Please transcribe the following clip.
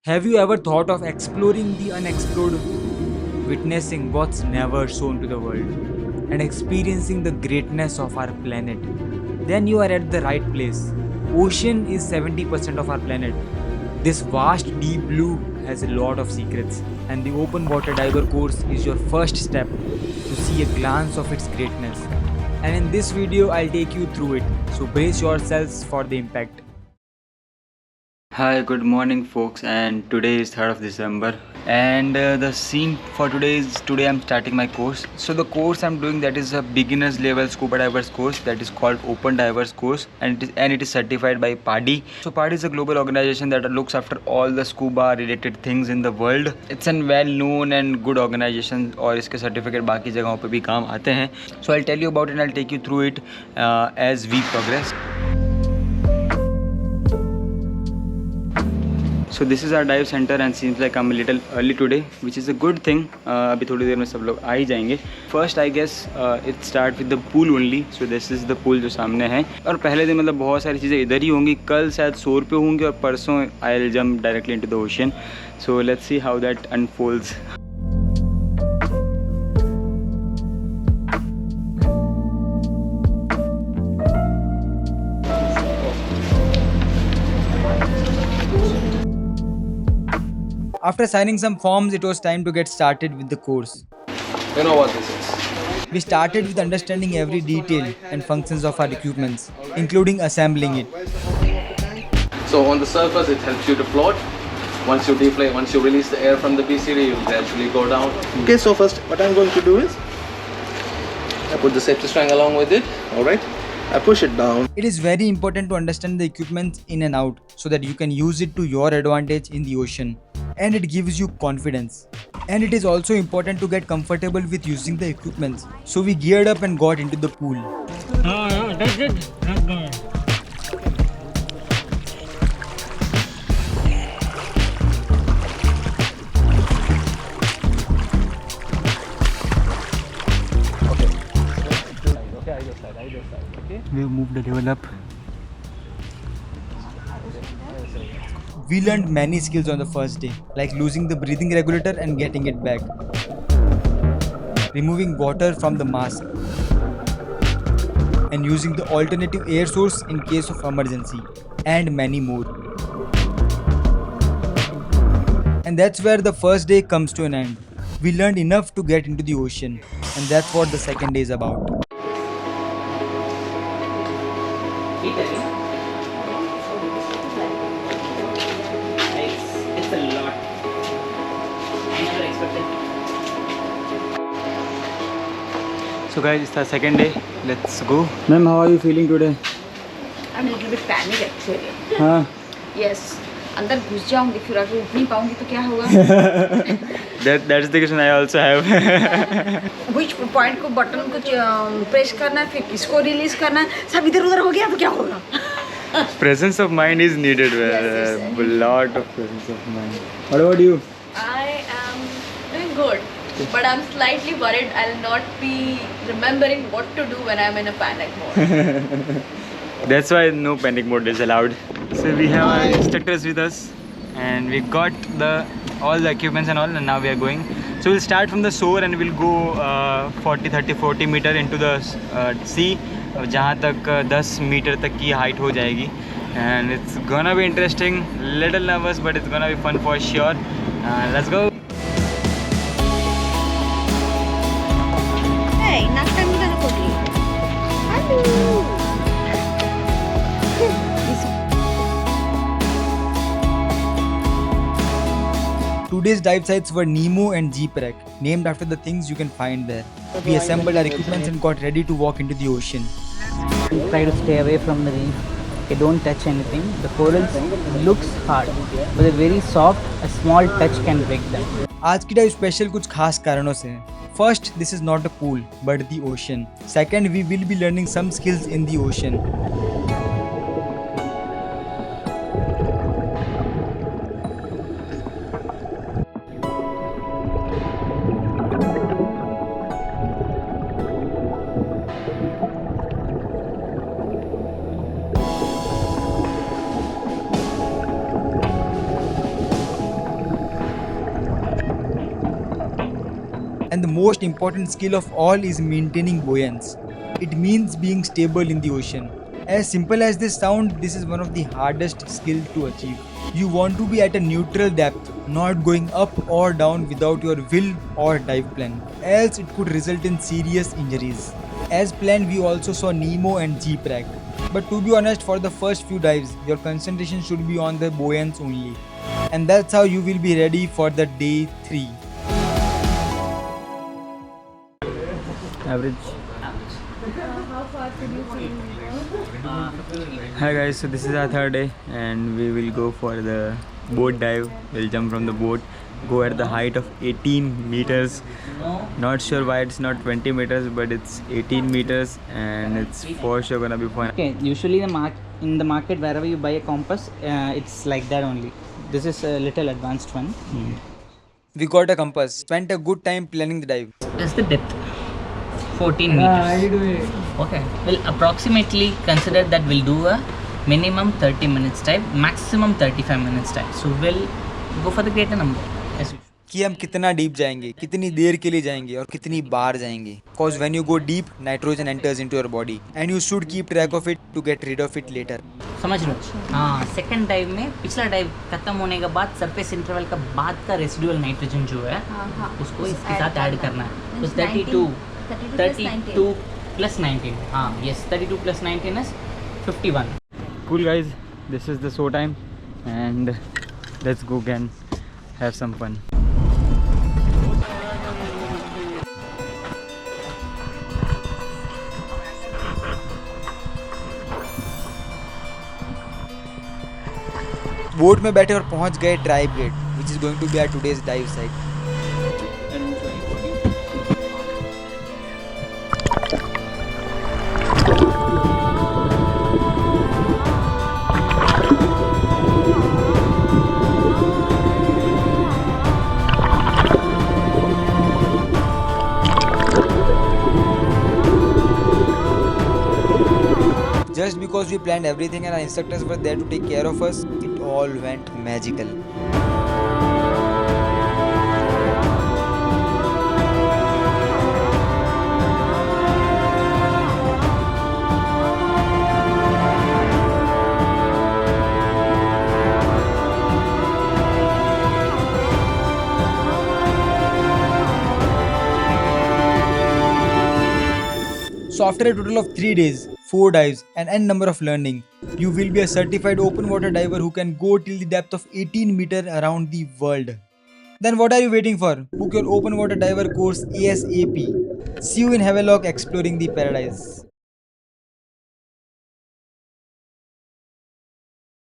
Have you ever thought of exploring the unexplored, witnessing what's never shown to the world, and experiencing the greatness of our planet? Then you are at the right place. Ocean is 70% of our planet. This vast deep blue has a lot of secrets, and the open water diver course is your first step to see a glance of its greatness. And in this video, I'll take you through it. So brace yourselves for the impact. Hi, good morning, folks. And today is 3rd of December. And the scene for today I'm starting my course. So the course I'm doing, that is a beginners level scuba divers course, that is called Open Divers course, and it is certified by PADI. So PADI is a global organization that looks after all the scuba related things in the world. It's a well known and good organization, और इसके certificate बाकी जगहों पे भी काम आते हैं. So I'll tell you about it and I'll take you through it as we progress. So this is our dive center and seems like I'm a little early today, which is a good thing. अभी थोड़ी देर में सब लोग आ ही जाएंगे. First I guess it start with the pool only. So this is the pool जो सामने है. और पहले दिन मतलब बहुत सारी चीज़ें इधर ही होंगी. कल शायद शोर पे होंगी और परसों I'll jump directly into the ocean. So let's see how that unfolds. After signing some forms, it was time to get started with the course. You know what this is? We started with understanding every detail and functions of our equipments, including assembling it. So on the surface, it helps you to float. Once you deflate, once you release the air from the BCD, you'll gradually go down. Okay, so first what I'm going to do is, I put the safety string along with it, alright? I push it down. It is very important to understand the equipment in and out so that you can use it to your advantage in the ocean. And it gives you confidence. And it is also important to get comfortable with using the equipment. So we geared up and got into the pool. That's it. That's good. We moved the level up. We learned many skills on the first day, like losing the breathing regulator and getting it back, removing water from the mask, and using the alternative air source in case of emergency, and many more. And that's where the first day comes to an end. We learned enough to get into the ocean, and that's what the second day is about. It's a lot. I never expected. So guys, it's the second day. Let's go. Ma'am, how are you feeling today? I'm a little bit panic actually. हाँ. Yes. अंदर घुस जाऊंगी फिर अगर उठ नहीं पाऊंगी तो क्या होगा? That's the question I also have. Which point को बटन को प्रेस करना है फिर किसको रिलीज करना है सब इधर उधर हो गया तो क्या होगा? Presence of mind is needed. Yes. A lot of presence of mind. What about you? I am doing good, but I'm slightly worried I'll not be remembering what to do when I'm in a panic mode. That's why no panic mode is allowed. So we have our instructors with us, and we got all the equipments and all, and now we are going. So we'll start from the shore and we'll go 40 meter into the sea, जहाँ तक 10 metre तक की height हो जाएगी. And it's gonna be interesting, little nervous, but it's gonna be fun for sure. Let's go. Hey, nakta mi gana kodi. Hello. Today's dive sites were Nemo and Jeepwreck, named after the things you can find there. We assembled our equipment and got ready to walk into the ocean. Try to stay away from the reef. Okay, don't touch anything. The corals looks hard, but they're very soft. A small touch can break them. आज की dive special कुछ खास कारणों से है. First, this is not a pool, but the ocean. Second, we will be learning some skills in the ocean. And the most important skill of all is maintaining buoyance. It means being stable in the ocean. As simple as this sounds, this is one of the hardest skills to achieve. You want to be at a neutral depth, not going up or down without your will or dive plan, else it could result in serious injuries. As planned, we also saw Nemo and Jeep-Rack. But to be honest, for the first few dives, your concentration should be on the buoyance only. And that's how you will be ready for the day 3. Average. Hi guys, so this is our third day and we will go for the boat dive. We'll jump from the boat, go at the height of 18 meters. Not sure why it's not 20 meters, but it's 18 meters and it's for sure gonna be fun. Okay, usually in the market wherever you buy a compass, it's like that only. This is a little advanced one. We got a compass, spent a good time planning the dive. That's the depth. 14 meters. Okay. Well, approximately consider that we'll do a minimum 30 minutes dive, maximum 35 minutes dive. So we'll go for the greater number as usual. कि हम कितना deep जाएंगे, कितनी देर के लिए जाएंगे और कितनी बार जाएंगे. Cause when you go deep, nitrogen enters into your body and you should keep track of it to get rid of it later. समझ लो. हाँ, सेकंड डाइव में पिछला डाइव खत्म होने के बाद सरफेस इंटरवल का बाद का रेसिडुअल नाइट्रोजन जो है उसको इसके साथ ऐड करना है. तो 32 plus 19. Yes, 32 plus 19 is 51. Cool guys, this is the show time and let's go again, have some fun. Boat में बैठे और पहुंच गए tribe gate, which is going to be our today's dive site. Just because we planned everything and our instructors were there to take care of us, it all went magical. So after a total of 3 days, 4 dives and n number of learning, you will be a certified open water diver who can go till the depth of 18 meters around the world. Then what are you waiting for? Book your open water diver course ASAP. See you in Havelock exploring the paradise.